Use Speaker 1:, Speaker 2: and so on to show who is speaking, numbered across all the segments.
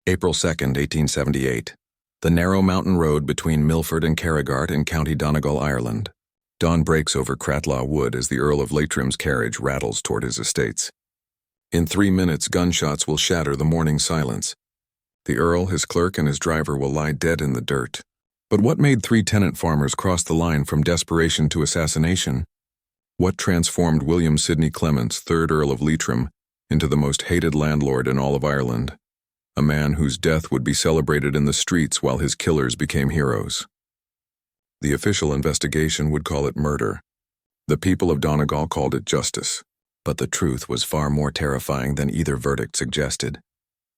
Speaker 1: April 2, 1878. The narrow mountain road between Milford and Carrigart in County Donegal, Ireland. Dawn breaks over Cratlaw Wood as the Earl of Leitrim's carriage rattles toward his estates. In 3 minutes, gunshots will shatter the morning silence. The Earl, his clerk, and his driver will lie dead in the dirt. But what made 3 tenant farmers cross the line from desperation to assassination? What transformed William Sidney Clements, 3rd Earl of Leitrim, into the most hated landlord in all of Ireland? A man whose death would be celebrated in the streets while his killers became heroes. The official investigation would call it murder. The people of Donegal called it justice. But the truth was far more terrifying than either verdict suggested.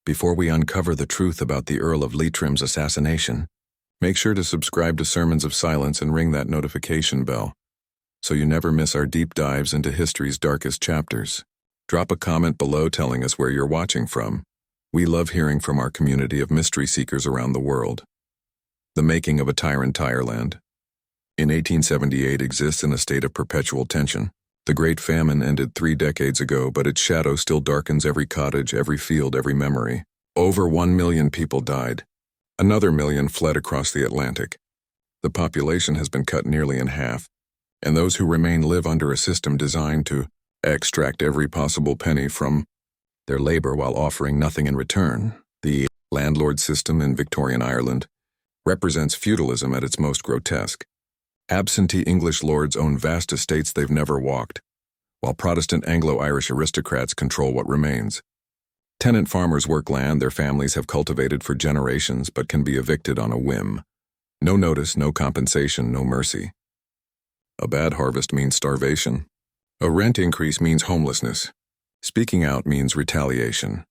Speaker 1: Before we uncover the truth about the Earl of Leitrim's assassination, make sure to subscribe to Sermons of Silence and ring that notification bell, so you never miss our deep dives into history's darkest chapters. Drop a comment below telling us where you're watching from. We love hearing from our community of mystery seekers around the world. The making of a tyrant Ireland. In 1878 exists in a state of perpetual tension. The Great Famine ended 3 decades ago, but its shadow still darkens every cottage, every field, every memory. Over 1 million people died. Another million fled across the Atlantic. The population has been cut nearly in half, and those who remain live under a system designed to extract every possible penny from their labor while offering nothing in return. The landlord system in Victorian Ireland represents feudalism at its most grotesque. Absentee English lords own vast estates they've never walked, while Protestant Anglo-Irish aristocrats control what remains. Tenant farmers work land their families have cultivated for generations but can be evicted on a whim. No notice, no compensation, no mercy. A bad harvest means starvation. A rent increase means homelessness. Speaking out means retaliation.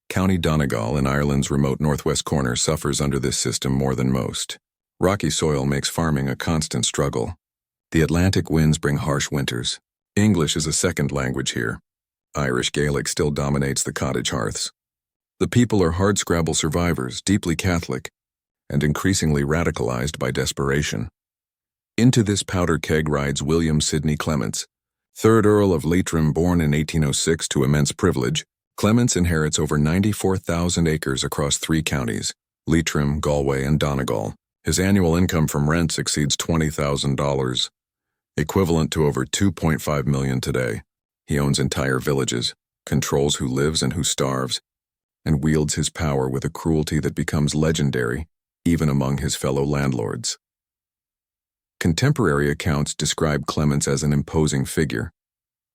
Speaker 1: County Donegal, in Ireland's remote northwest corner, suffers under this system more than most. Rocky soil makes farming a constant struggle. The Atlantic winds bring harsh winters. English is a second language here. Irish Gaelic still dominates the cottage hearths. The people are hardscrabble survivors, deeply Catholic, and increasingly radicalized by desperation. Into this powder keg rides William Sidney Clements, 3rd Earl of Leitrim, born in 1806 to immense privilege. Clements inherits over 94,000 acres across 3 counties, Leitrim, Galway, and Donegal. His annual income from rents exceeds $20,000, equivalent to over $2.5 million today. He owns entire villages, controls who lives and who starves, and wields his power with a cruelty that becomes legendary even among his fellow landlords. Contemporary accounts describe Clements as an imposing figure.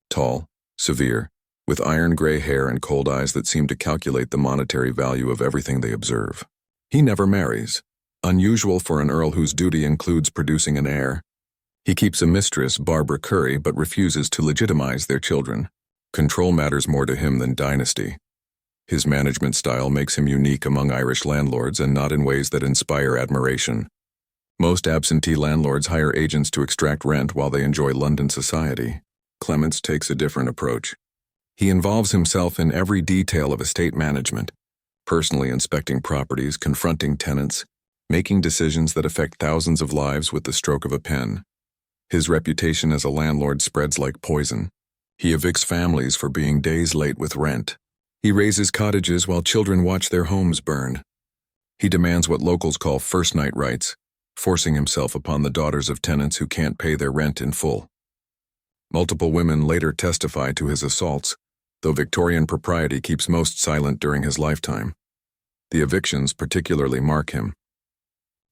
Speaker 1: Tall, severe, with iron-gray hair and cold eyes that seem to calculate the monetary value of everything they observe. He never marries. Unusual for an earl whose duty includes producing an heir. He keeps a mistress, Barbara Curry, but refuses to legitimize their children. Control matters more to him than dynasty. His management style makes him unique among Irish landlords and not in ways that inspire admiration. Most absentee landlords hire agents to extract rent while they enjoy London society. Clements takes a different approach. He involves himself in every detail of estate management, personally inspecting properties, confronting tenants, making decisions that affect thousands of lives with the stroke of a pen. His reputation as a landlord spreads like poison. He evicts families for being days late with rent. He raises cottages while children watch their homes burn. He demands what locals call first-night rights, forcing himself upon the daughters of tenants who can't pay their rent in full. Multiple women later testify to his assaults, though Victorian propriety keeps most silent during his lifetime. The evictions particularly mark him.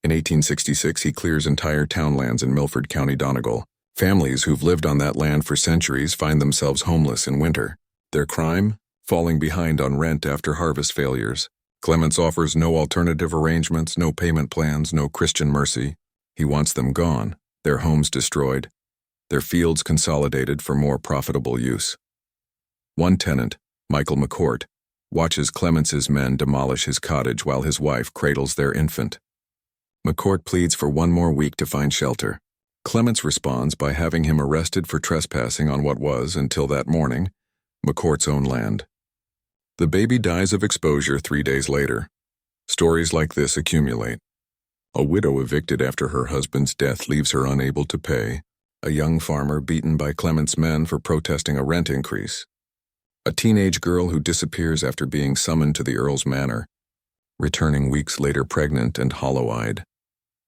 Speaker 1: In 1866, he clears entire townlands in Milford, County Donegal. Families who've lived on that land for centuries find themselves homeless in winter. Their crime? Falling behind on rent after harvest failures. Clements offers no alternative arrangements, no payment plans, no Christian mercy. He wants them gone, their homes destroyed, their fields consolidated for more profitable use. One tenant, Michael McCourt, watches Clements's men demolish his cottage while his wife cradles their infant. McCourt pleads for 1 more week to find shelter. Clements responds by having him arrested for trespassing on what was, until that morning, McCourt's own land. The baby dies of exposure 3 days later. Stories like this accumulate. A widow evicted after her husband's death leaves her unable to pay. A young farmer beaten by Clements' men for protesting a rent increase. A teenage girl who disappears after being summoned to the Earl's manor. returning weeks later pregnant and hollow-eyed.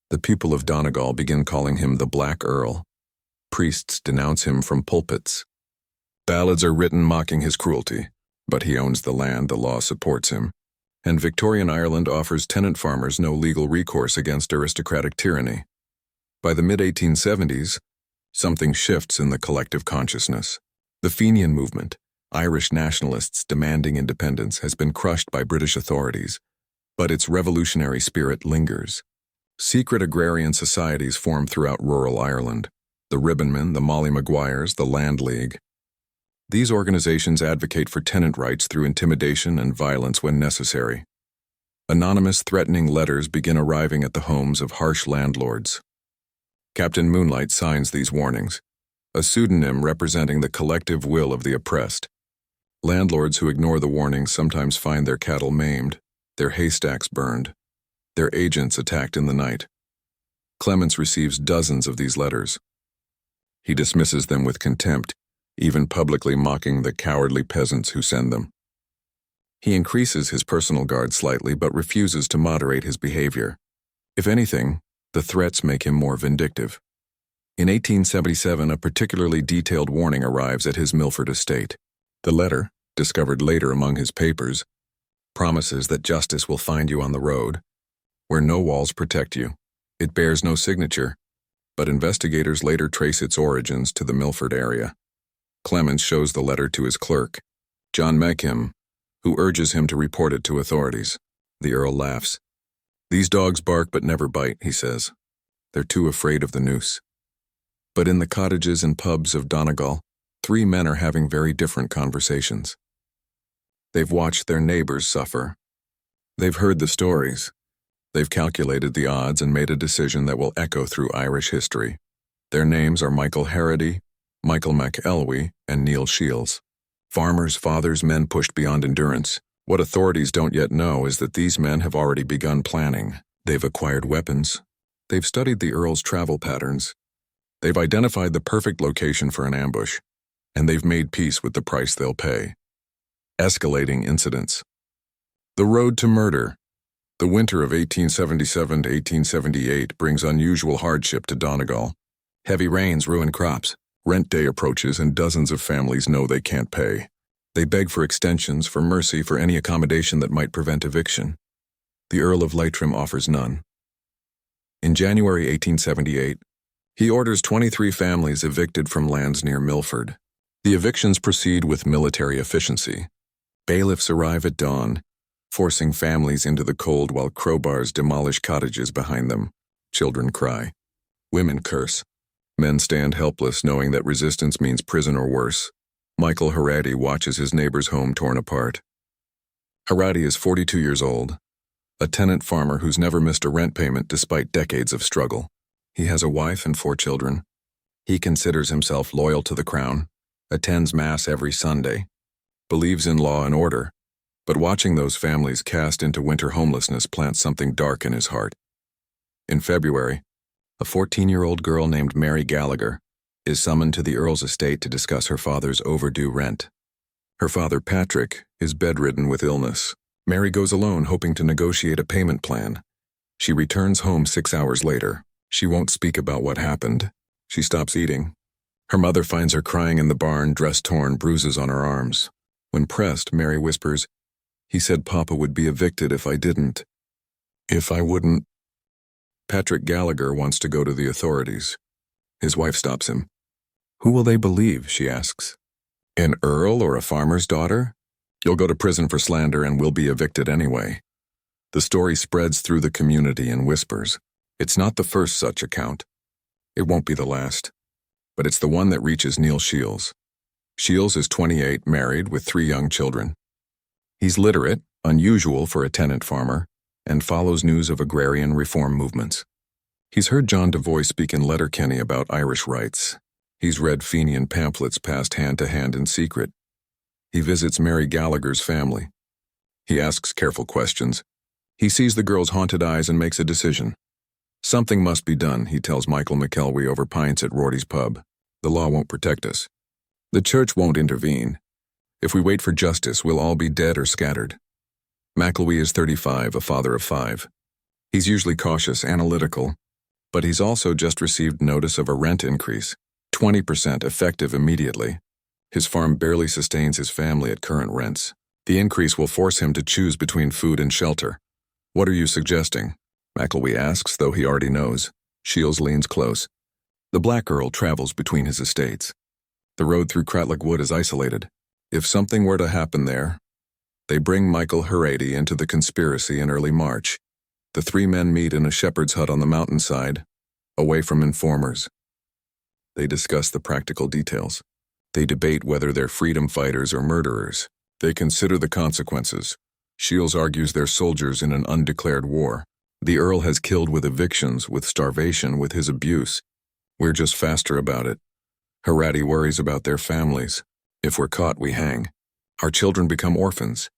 Speaker 1: The people of Donegal begin calling him the Black Earl. Priests denounce him from pulpits. Ballads are written mocking his cruelty, but he owns the land, the law supports him, and Victorian Ireland offers tenant farmers no legal recourse against aristocratic tyranny. By the mid-1870s, something shifts in the collective consciousness. The Fenian movement, Irish nationalists demanding independence, has been crushed by British authorities, but its revolutionary spirit lingers. Secret agrarian societies form throughout rural Ireland: the Ribbonmen, the Molly Maguires, the Land League. These organizations advocate for tenant rights through intimidation and violence when necessary. Anonymous, threatening letters begin arriving at the homes of harsh landlords. Captain Moonlight signs these warnings, a pseudonym representing the collective will of the oppressed. Landlords who ignore the warnings sometimes find their cattle maimed, their haystacks burned, their agents attacked in the night. Clements receives dozens of these letters. He dismisses them with contempt, even publicly mocking the cowardly peasants who send them. He increases his personal guard slightly but refuses to moderate his behavior. If anything, the threats make him more vindictive. In 1877, a particularly detailed warning arrives at his Milford estate. The letter, discovered later among his papers, promises that justice will find you on the road, where no walls protect you. It bears no signature, but investigators later trace its origins to the Milford area. Clements shows the letter to his clerk, John Mecham, who urges him to report it to authorities. The Earl laughs. "These dogs bark but never bite," he says. "They're too afraid of the noose." But in the cottages and pubs of Donegal, three men are having very different conversations. They've watched their neighbors suffer. They've heard the stories. They've calculated the odds and made a decision that will echo through Irish history. Their names are Michael Harrody, Michael McElwee, and Neil Shields. Farmers, fathers, men pushed beyond endurance. What authorities don't yet know is that these men have already begun planning. They've acquired weapons. They've studied the Earl's travel patterns. They've identified the perfect location for an ambush. And they've made peace with the price they'll pay. Escalating incidents. The road to murder. The winter of 1877 to 1878 brings unusual hardship to Donegal. Heavy rains ruin crops. Rent day approaches and dozens of families know they can't pay. They beg for extensions, for mercy, for any accommodation that might prevent eviction. The Earl of Leitrim offers none. In January 1878, he orders 23 families evicted from lands near Milford. The evictions proceed with military efficiency. Bailiffs arrive at dawn, forcing families into the cold while crowbars demolish cottages behind them. Children cry. Women curse. Men stand helpless, knowing that resistance means prison or worse. Michael Harrody watches his neighbor's home torn apart. Harrody is 42 years old, a tenant farmer who's never missed a rent payment despite decades of struggle. He has a wife and 4 children. He considers himself loyal to the crown, attends Mass every Sunday, believes in law and order, but watching those families cast into winter homelessness plants something dark in his heart. In February, a 14-year-old girl named Mary Gallagher is summoned to the Earl's estate to discuss her father's overdue rent. Her father, Patrick, is bedridden with illness. Mary goes alone, hoping to negotiate a payment plan. She returns home 6 hours later. She won't speak about what happened. She stops eating. Her mother finds her crying in the barn, dress torn, bruises on her arms. When pressed, Mary whispers, "He said Papa would be evicted if I didn't. If I wouldn't." Patrick Gallagher wants to go to the authorities. His wife stops him. "Who will they believe?" she asks. "An earl or a farmer's daughter? You'll go to prison for slander and we'll be evicted anyway." The story spreads through the community in whispers. It's not the first such account. It won't be the last. But it's the one that reaches Neil Shields. Shields is 28, married, with 3 young children. He's literate, unusual for a tenant farmer, and follows news of agrarian reform movements. He's heard John Devoy speak in Letterkenny about Irish rights. He's read Fenian pamphlets passed hand to hand in secret. He visits Mary Gallagher's family. He asks careful questions. He sees the girl's haunted eyes and makes a decision. Something must be done, he tells Michael McElwee over pints at Rorty's pub. The law won't protect us. The church won't intervene. If we wait for justice, we'll all be dead or scattered. McElwee is 35, a father of 5. He's usually cautious, analytical, but he's also just received notice of a rent increase, 20% effective immediately. His farm barely sustains his family at current rents. The increase will force him to choose between food and shelter. "What are you suggesting?" McElwee asks, though he already knows. Shields leans close. The Black Earl travels between his estates. The road through Cratlagh Wood is isolated. If something were to happen there, they bring Michael Harady into the conspiracy in early March. The 3 men meet in a shepherd's hut on the mountainside, away from informers. They discuss the practical details. They debate whether they're freedom fighters or murderers. They consider the consequences. Shields argues they're soldiers in an undeclared war. The Earl has killed with evictions, with starvation, with his abuse. We're just faster about it. Harady worries about their families. If we're caught, we hang. Our children become orphans.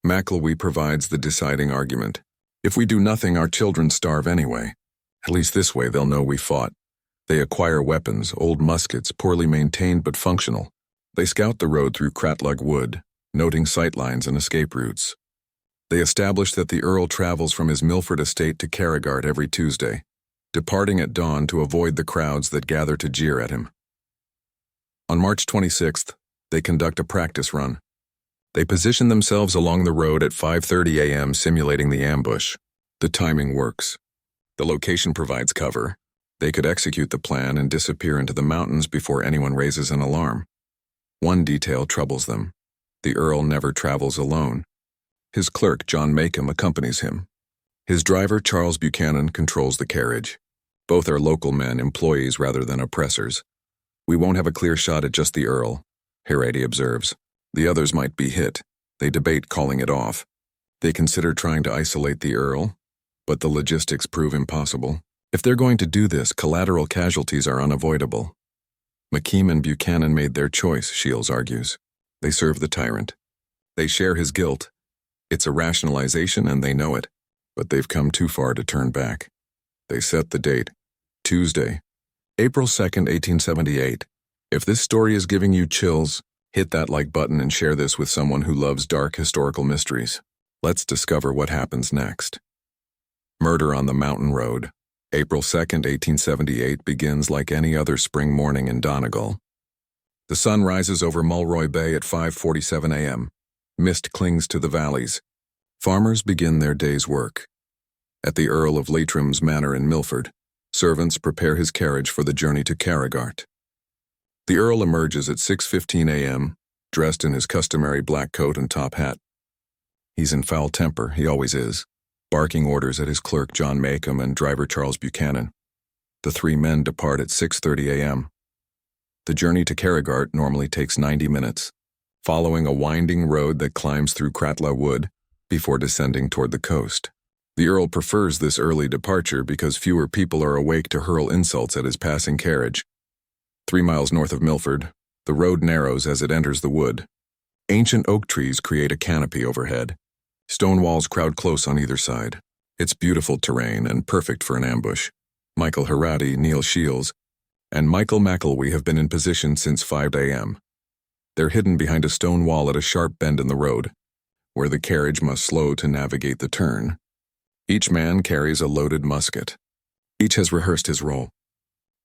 Speaker 1: McElwee provides the deciding argument. If we do nothing, our children starve anyway. At least this way they'll know we fought. They acquire weapons, old muskets, poorly maintained but functional. They scout the road through Cratlagh Wood, noting sightlines and escape routes. They establish that the Earl travels from his Milford estate to Carrigart every Tuesday, departing at dawn to avoid the crowds that gather to jeer at him. On March 26th, they conduct a practice run. They position themselves along the road at 5:30 a.m., simulating the ambush. The timing works. The location provides cover. They could execute the plan and disappear into the mountains before anyone raises an alarm. One detail troubles them. The Earl never travels alone. His clerk, John Makem, accompanies him. His driver, Charles Buchanan, controls the carriage. Both are local men, employees rather than oppressors. "We won't have a clear shot at just the Earl," Harady observes. "The others might be hit." They debate calling it off. They consider trying to isolate the Earl, but the logistics prove impossible. If they're going to do this, collateral casualties are unavoidable. Makem and Buchanan made their choice, Shields argues. They serve the tyrant. They share his guilt. It's a rationalization and they know it, but they've come too far to turn back. They set the date. Tuesday, April 2nd, 1878. If this story is giving you chills, hit that like button and share this with someone who loves dark historical mysteries. Let's discover what happens next. Murder on the Mountain Road. April 2nd, 1878 begins like any other spring morning in Donegal. The sun rises over Mulroy Bay at 5:47 a.m. Mist clings to the valleys. Farmers begin their day's work. At the Earl of Leitrim's manor in Milford, servants prepare his carriage for the journey to Carrigart. The Earl emerges at 6:15 a.m., dressed in his customary black coat and top hat. He's in foul temper, he always is, barking orders at his clerk John Makem and driver Charles Buchanan. The 3 men depart at 6:30 a.m. The journey to Carrigart normally takes 90 minutes, following a winding road that climbs through Cratlagh Wood before descending toward the coast. The Earl prefers this early departure because fewer people are awake to hurl insults at his passing carriage. 3 miles north of Milford, the road narrows as it enters the wood. Ancient oak trees create a canopy overhead. Stone walls crowd close on either side. It's beautiful terrain and perfect for an ambush. Michael Harady, Neil Shields, and Michael McElwee have been in position since 5 a.m. They're hidden behind a stone wall at a sharp bend in the road, where the carriage must slow to navigate the turn. Each man carries a loaded musket. Each has rehearsed his role.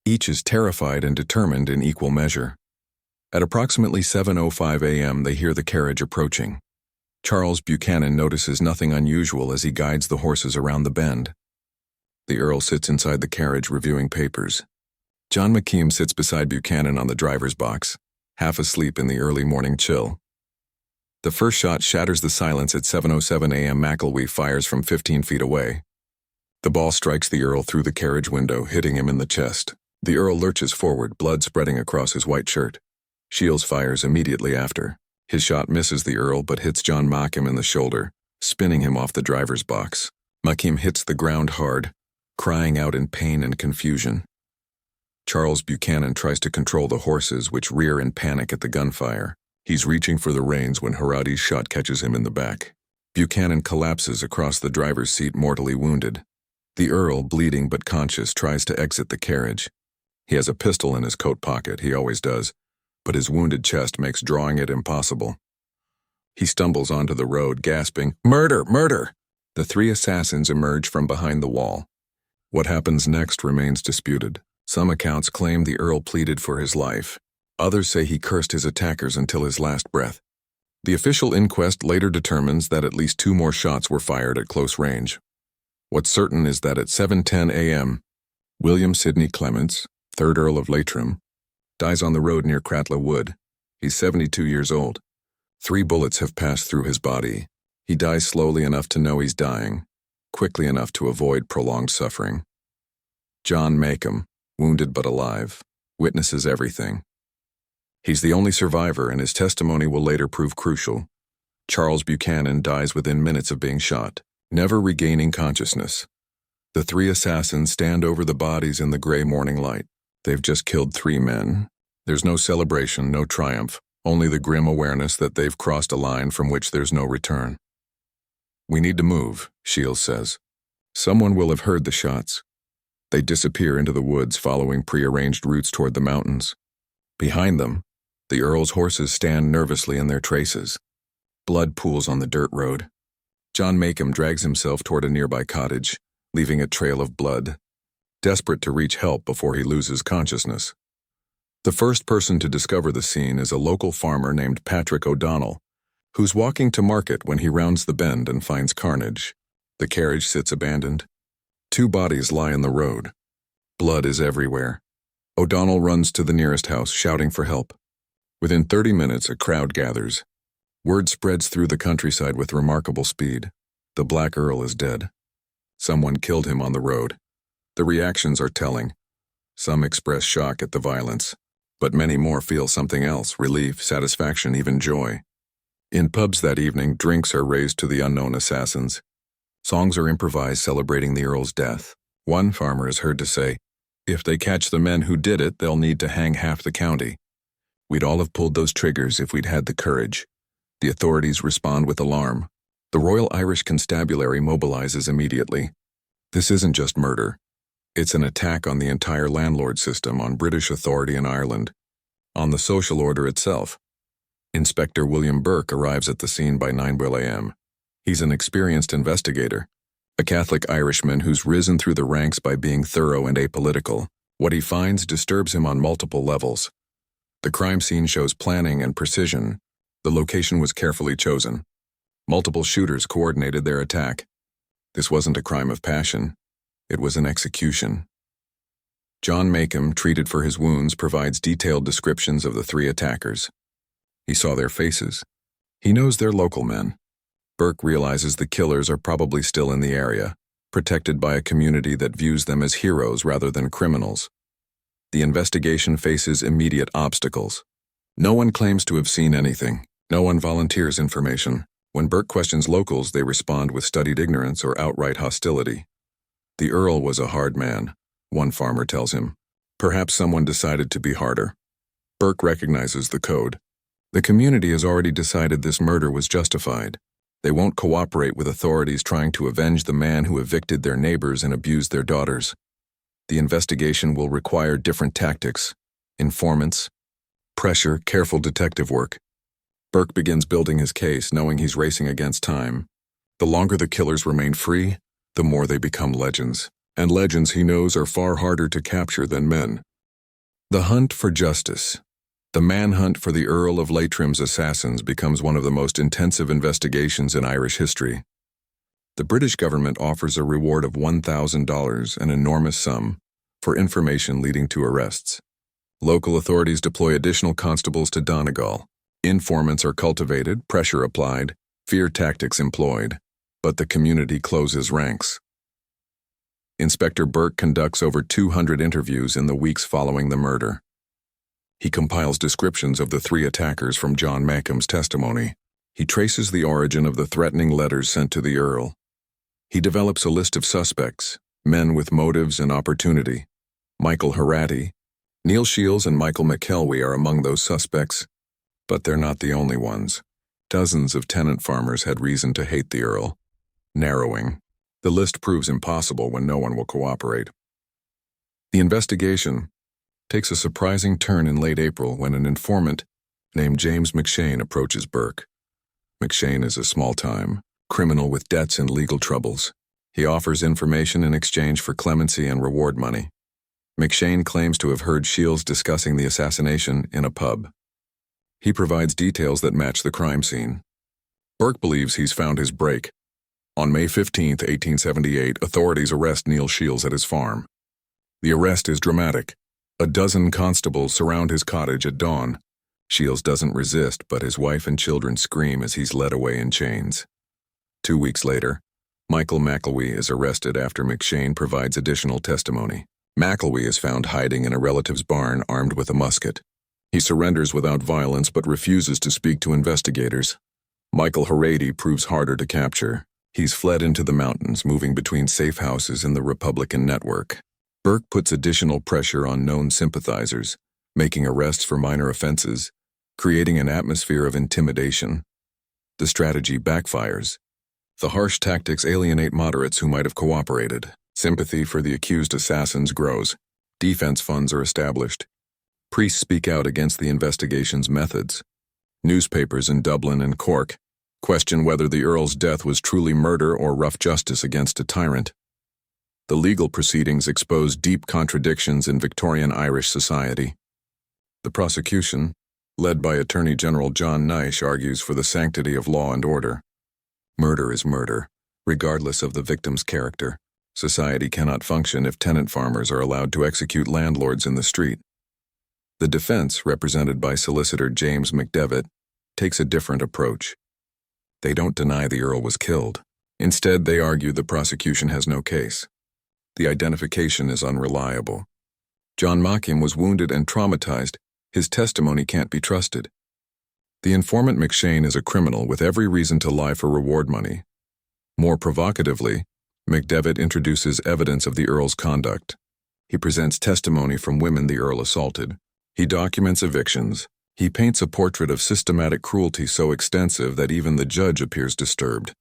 Speaker 1: Each is terrified and determined in equal measure. At approximately 7:05 a.m., they hear the carriage approaching. Charles Buchanan notices nothing unusual as he guides the horses around the bend. The Earl sits inside the carriage reviewing papers. John Makem sits beside Buchanan on the driver's box, half asleep in the early morning chill. The first shot shatters the silence at 7:07 a.m. McElwee fires from 15 feet away. The ball strikes the Earl through the carriage window, hitting him in the chest. The Earl lurches forward, blood spreading across his white shirt. Shields fires immediately after. His shot misses the Earl but hits John Makem in the shoulder, spinning him off the driver's box. Makem hits the ground hard, crying out in pain and confusion. Charles Buchanan tries to control the horses, which rear in panic at the gunfire. He's reaching for the reins when Harady's shot catches him in the back. Buchanan collapses across the driver's seat, mortally wounded. The Earl, bleeding but conscious, tries to exit the carriage. He has a pistol in his coat pocket, he always does, but his wounded chest makes drawing it impossible. He stumbles onto the road, gasping, "Murder! Murder!" The three assassins emerge from behind the wall. What happens next remains disputed. Some accounts claim the Earl pleaded for his life. Others say he cursed his attackers until his last breath. The official inquest later determines that at least 2 more shots were fired at close range. What's certain is that at 7:10 a.m., William Sidney Clements, 3rd Earl of Leitrim, dies on the road near Cratloe Wood. He's 72 years old. 3 bullets have passed through his body. He dies slowly enough to know he's dying, quickly enough to avoid prolonged suffering. John Makem, wounded but alive, witnesses everything. He's the only survivor, and his testimony will later prove crucial. Charles Buchanan dies within minutes of being shot, never regaining consciousness. The 3 assassins stand over the bodies in the gray morning light. They've just killed 3 men. There's no celebration, no triumph, only the grim awareness that they've crossed a line from which there's no return. "We need to move," Shields says. "Someone will have heard the shots." They disappear into the woods, following prearranged routes toward the mountains. Behind them, the Earl's horses stand nervously in their traces. Blood pools on the dirt road. John Makem drags himself toward a nearby cottage, leaving a trail of blood, desperate to reach help before he loses consciousness. The first person to discover the scene is a local farmer named Patrick O'Donnell, who's walking to market when he rounds the bend and finds carnage. The carriage sits abandoned. 2 bodies lie in the road. Blood is everywhere. O'Donnell runs to the nearest house, shouting for help. Within 30 minutes, a crowd gathers. Word spreads through the countryside with remarkable speed. The Black Earl is dead. Someone killed him on the road. The reactions are telling. Some express shock at the violence, but many more feel something else: relief, satisfaction, even joy. In pubs that evening, drinks are raised to the unknown assassins. Songs are improvised celebrating the Earl's death. One farmer is heard to say, "If they catch the men who did it, they'll need to hang half the county. We'd all have pulled those triggers if we'd had the courage." The authorities respond with alarm. The Royal Irish Constabulary mobilizes immediately. This isn't just murder. It's an attack on the entire landlord system, on British authority in Ireland, on the social order itself. Inspector William Burke arrives at the scene by 9 a.m. He's an experienced investigator, a Catholic Irishman who's risen through the ranks by being thorough and apolitical. What he finds disturbs him on multiple levels. The crime scene shows planning and precision. The location was carefully chosen. Multiple shooters coordinated their attack. This wasn't a crime of passion. It was an execution. John Makem, treated for his wounds, provides detailed descriptions of the 3 attackers. He saw their faces. He knows they're local men. Burke realizes the killers are probably still in the area, protected by a community that views them as heroes rather than criminals. The investigation faces immediate obstacles. No one claims to have seen anything. No one volunteers information. When Burke questions locals, they respond with studied ignorance or outright hostility. The Earl was a hard man, one farmer tells him. Perhaps someone decided to be harder. Burke recognizes the code. The community has already decided this murder was justified. They won't cooperate with authorities trying to avenge the man who evicted their neighbors and abused their daughters. The investigation will require different tactics: informants, pressure, careful detective work. Burke begins building his case, knowing he's racing against time. The longer the killers remain free, the more they become legends. And legends, he knows, are far harder to capture than men. The hunt for justice. The manhunt for the Earl of Leitrim's assassins becomes one of the most intensive investigations in Irish history. The British government offers a reward of $1,000, an enormous sum, for information leading to arrests. Local authorities deploy additional constables to Donegal. Informants are cultivated, pressure applied, fear tactics employed, but the community closes ranks. Inspector Burke conducts over 200 interviews in the weeks following the murder. He compiles descriptions of the 3 attackers from John Makem's testimony. He traces the origin of the threatening letters sent to the Earl. He develops a list of suspects, men with motives and opportunity. Michael Harati, Neil Shields and Michael McKelwey are among those suspects, but they're not the only ones. Dozens of tenant farmers had reason to hate the Earl. Narrowing. The list proves impossible when no one will cooperate. The investigation takes a surprising turn in late April when an informant named James McShane approaches Burke. McShane is a small-time criminal with debts and legal troubles. He offers information in exchange for clemency and reward money. McShane claims to have heard Shields discussing the assassination in a pub. He provides details that match the crime scene. Burke believes he's found his break. On May 15, 1878, authorities arrest Neil Shields at his farm. The arrest is dramatic. A dozen constables surround his cottage at dawn. Shields doesn't resist, but his wife and children scream as he's led away in chains. 2 weeks later, Michael McElwee is arrested after McShane provides additional testimony. McElwee is found hiding in a relative's barn armed with a musket. He surrenders without violence but refuses to speak to investigators. Michael Harady proves harder to capture. He's fled into the mountains, moving between safe houses in the Republican network. Burke puts additional pressure on known sympathizers, making arrests for minor offenses, creating an atmosphere of intimidation. The strategy backfires. The harsh tactics alienate moderates who might have cooperated. Sympathy for the accused assassins grows. Defense funds are established. Priests speak out against the investigation's methods. Newspapers in Dublin and Cork question whether the Earl's death was truly murder or rough justice against a tyrant. The legal proceedings expose deep contradictions in Victorian Irish society. The prosecution, led by Attorney General John Nish, argues for the sanctity of law and order. Murder is murder, regardless of the victim's character. Society cannot function if tenant farmers are allowed to execute landlords in the street. The defense, represented by solicitor James McDevitt, takes a different approach. They don't deny the Earl was killed. Instead, they argue the prosecution has no case. The identification is unreliable. John Machem was wounded and traumatized. His testimony can't be trusted. The informant McShane is a criminal with every reason to lie for reward money. More provocatively, McDevitt introduces evidence of the Earl's conduct. He presents testimony from women the Earl assaulted. He documents evictions. He paints a portrait of systematic cruelty so extensive that even the judge appears disturbed.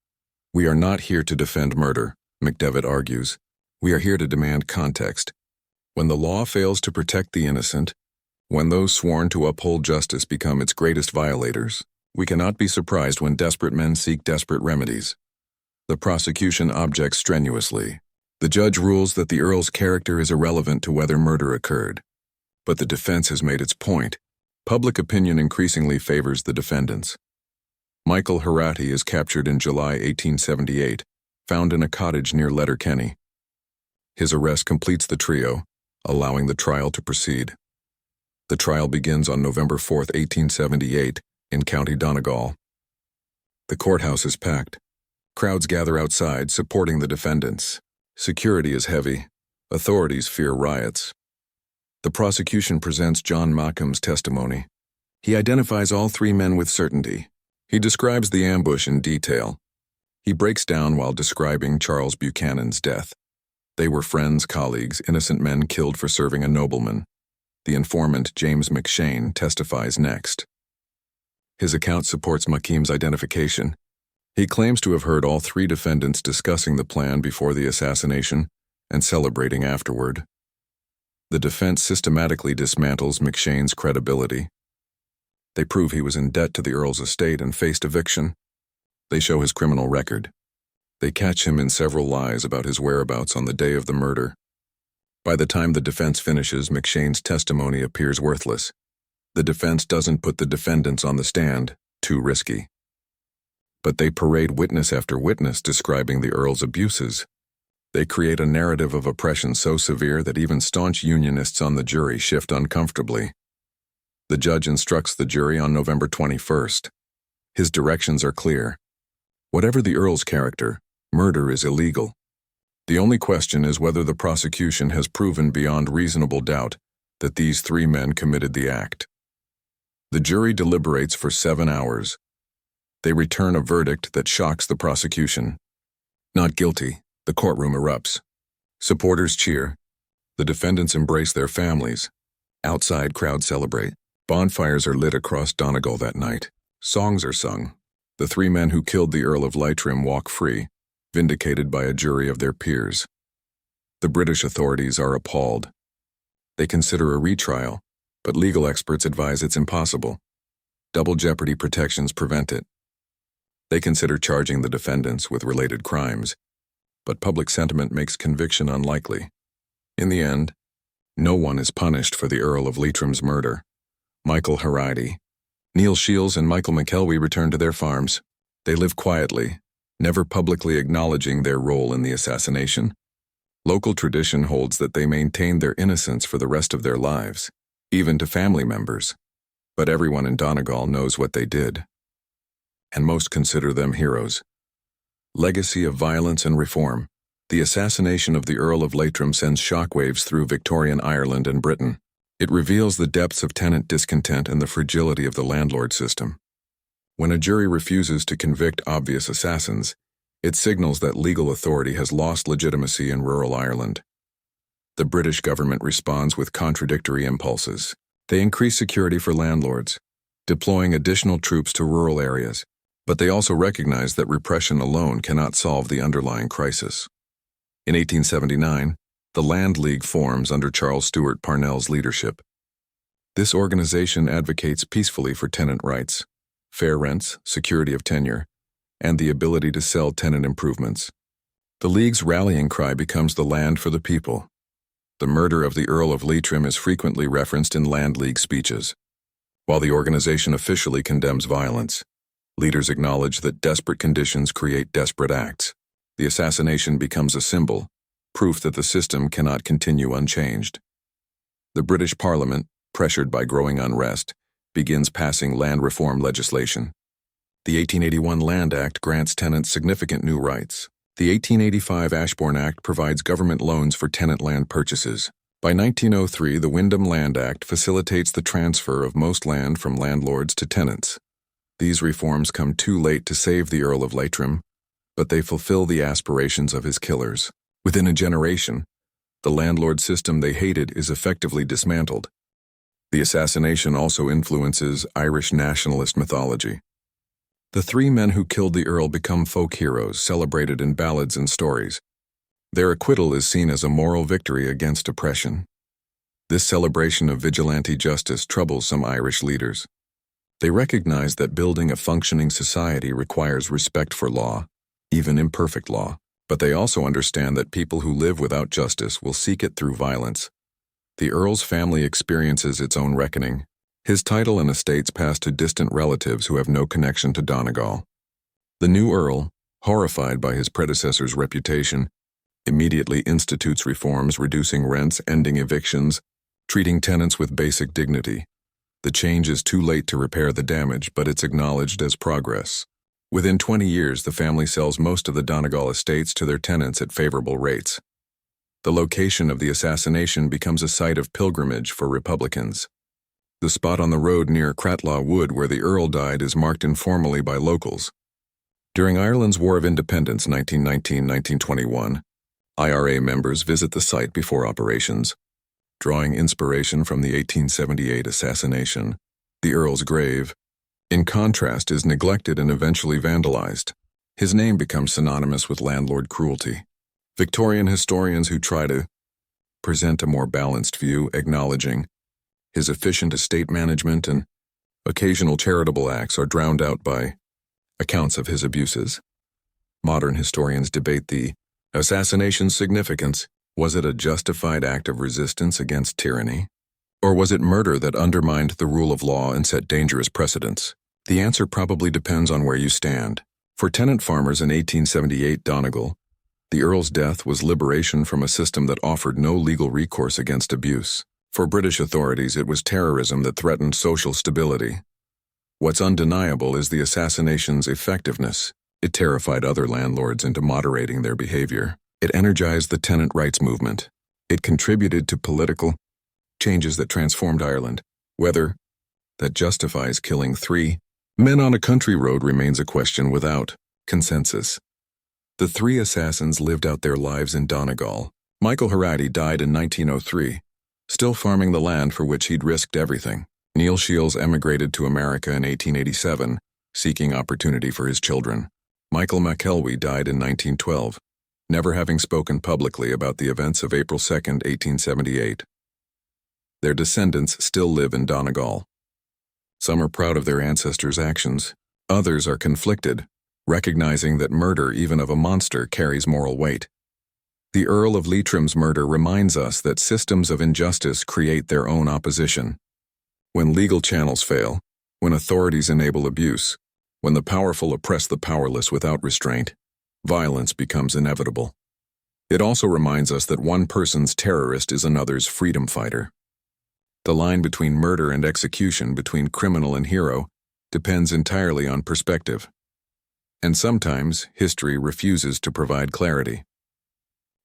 Speaker 1: We are not here to defend murder, McDevitt argues. We are here to demand context. When the law fails to protect the innocent, when those sworn to uphold justice become its greatest violators, we cannot be surprised when desperate men seek desperate remedies. The prosecution objects strenuously. The judge rules that the Earl's character is irrelevant to whether murder occurred. But the defense has made its point. Public opinion increasingly favors the defendants. Michael Harady is captured in July 1878, found in a cottage near Letterkenny. His arrest completes the trio, allowing the trial to proceed. The trial begins on November 4, 1878, in County Donegal. The courthouse is packed. Crowds gather outside, supporting the defendants. Security is heavy. Authorities fear riots. The prosecution presents John Machem's testimony. He identifies all three men with certainty. He describes the ambush in detail. He breaks down while describing Charles Buchanan's death. They were friends, colleagues, innocent men killed for serving a nobleman. The informant, James McShane, testifies next. His account supports Machem's identification. He claims to have heard all three defendants discussing the plan before the assassination and celebrating afterward. The defense systematically dismantles McShane's credibility. They prove he was in debt to the Earl's estate and faced eviction. They show his criminal record. They catch him in several lies about his whereabouts on the day of the murder. By the time the defense finishes, McShane's testimony appears worthless. The defense doesn't put the defendants on the stand, too risky. But they parade witness after witness describing the Earl's abuses. They create a narrative of oppression so severe that even staunch Unionists on the jury shift uncomfortably. The judge instructs the jury on November 21st. His directions are clear. Whatever the Earl's character, murder is illegal. The only question is whether the prosecution has proven beyond reasonable doubt that these three men committed the act. The jury deliberates for 7 hours. They return a verdict that shocks the prosecution. Not guilty. The courtroom erupts. Supporters cheer. The defendants embrace their families. Outside crowds celebrate. Bonfires are lit across Donegal that night. Songs are sung. The three men who killed the Earl of Leitrim walk free, vindicated by a jury of their peers. The British authorities are appalled. They consider a retrial, but legal experts advise it's impossible. Double jeopardy protections prevent it. They consider charging the defendants with related crimes, but public sentiment makes conviction unlikely. In the end, no one is punished for the Earl of Leitrim's murder. Michael Haridi, Neil Shields, and Michael McKelwey return to their farms. They live quietly, never publicly acknowledging their role in the assassination. Local tradition holds that they maintained their innocence for the rest of their lives, even to family members. But everyone in Donegal knows what they did, and most consider them heroes. Legacy of violence and reform. The assassination of the Earl of Leitrim sends shockwaves through Victorian Ireland and Britain. It reveals the depths of tenant discontent and the fragility of the landlord system. When a jury refuses to convict obvious assassins, it signals that legal authority has lost legitimacy in rural Ireland. The British government responds with contradictory impulses. They increase security for landlords, deploying additional troops to rural areas, but they also recognize that repression alone cannot solve the underlying crisis. In 1879, the Land League forms under Charles Stewart Parnell's leadership. This organization advocates peacefully for tenant rights, fair rents, security of tenure, and the ability to sell tenant improvements. The League's rallying cry becomes the land for the people. The murder of the Earl of Leitrim is frequently referenced in Land League speeches. While the organization officially condemns violence, leaders acknowledge that desperate conditions create desperate acts. The assassination becomes a symbol, proof that the system cannot continue unchanged. The British Parliament, pressured by growing unrest, begins passing land reform legislation. The 1881 Land Act grants tenants significant new rights. The 1885 Ashbourne Act provides government loans for tenant land purchases. By 1903, the Wyndham Land Act facilitates the transfer of most land from landlords to tenants. These reforms come too late to save the Earl of Leitrim, but they fulfill the aspirations of his killers. Within a generation, the landlord system they hated is effectively dismantled. The assassination also influences Irish nationalist mythology. The three men who killed the Earl become folk heroes, celebrated in ballads and stories. Their acquittal is seen as a moral victory against oppression. This celebration of vigilante justice troubles some Irish leaders. They recognize that building a functioning society requires respect for law, even imperfect law, but they also understand that people who live without justice will seek it through violence. The Earl's family experiences its own reckoning. His title and estates pass to distant relatives who have no connection to Donegal. The new Earl, horrified by his predecessor's reputation, immediately institutes reforms reducing rents, ending evictions, treating tenants with basic dignity. The change is too late to repair the damage, but it's acknowledged as progress. Within 20 years, the family sells most of the Donegal estates to their tenants at favorable rates. The location of the assassination becomes a site of pilgrimage for Republicans. The spot on the road near Cratlaw Wood where the Earl died is marked informally by locals. During Ireland's War of Independence 1919-1921, IRA members visit the site before operations. Drawing inspiration from the 1878 assassination, the Earl's grave, in contrast, is neglected and eventually vandalized. His name becomes synonymous with landlord cruelty. Victorian historians who try to present a more balanced view, acknowledging his efficient estate management and occasional charitable acts, are drowned out by accounts of his abuses. Modern historians debate the assassination's significance. Was it a justified act of resistance against tyranny? Or was it murder that undermined the rule of law and set dangerous precedents? The answer probably depends on where you stand. For tenant farmers in 1878 Donegal, the Earl's death was liberation from a system that offered no legal recourse against abuse. For British authorities, it was terrorism that threatened social stability. What's undeniable is the assassination's effectiveness. It terrified other landlords into moderating their behavior. It energized the tenant rights movement. It contributed to political changes that transformed Ireland. Whether that justifies killing three men on a country road remains a question without consensus. The three assassins lived out their lives in Donegal. Michael Haridi died in 1903, still farming the land for which he'd risked everything. Neil Shields emigrated to America in 1887, seeking opportunity for his children. Michael McKelwey died in 1912, never having spoken publicly about the events of April 2, 1878. Their descendants still live in Donegal. Some are proud of their ancestors' actions, others are conflicted, recognizing that murder, even of a monster, carries moral weight. The Earl of Leitrim's murder reminds us that systems of injustice create their own opposition. When legal channels fail, when authorities enable abuse, when the powerful oppress the powerless without restraint, violence becomes inevitable. It also reminds us that one person's terrorist is another's freedom fighter. The line between murder and execution, between criminal and hero, depends entirely on perspective. And sometimes, history refuses to provide clarity.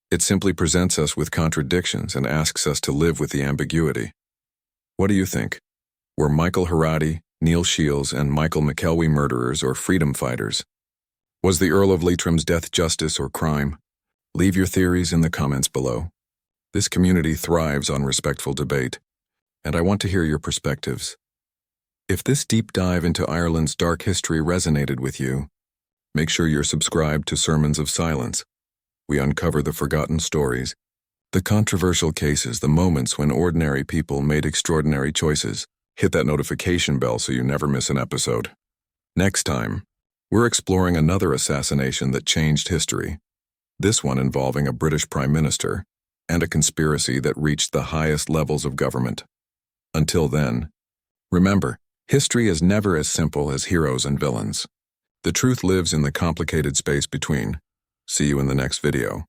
Speaker 1: It simply presents us with contradictions and asks us to live with the ambiguity. What do you think? Were Michael Haradi, Neil Shields, and Michael McKelwey murderers or freedom fighters? Was the Earl of Leitrim's death justice or crime? Leave your theories in the comments below. This community thrives on respectful debate, and I want to hear your perspectives. If this deep dive into Ireland's dark history resonated with you, make sure you're subscribed to Sermons of Silence. We uncover the forgotten stories, the controversial cases, the moments when ordinary people made extraordinary choices. Hit that notification bell so you never miss an episode. Next time, we're exploring another assassination that changed history, this one involving a British Prime Minister and a conspiracy that reached the highest levels of government. Until then, remember, history is never as simple as heroes and villains. The truth lives in the complicated space between. See you in the next video.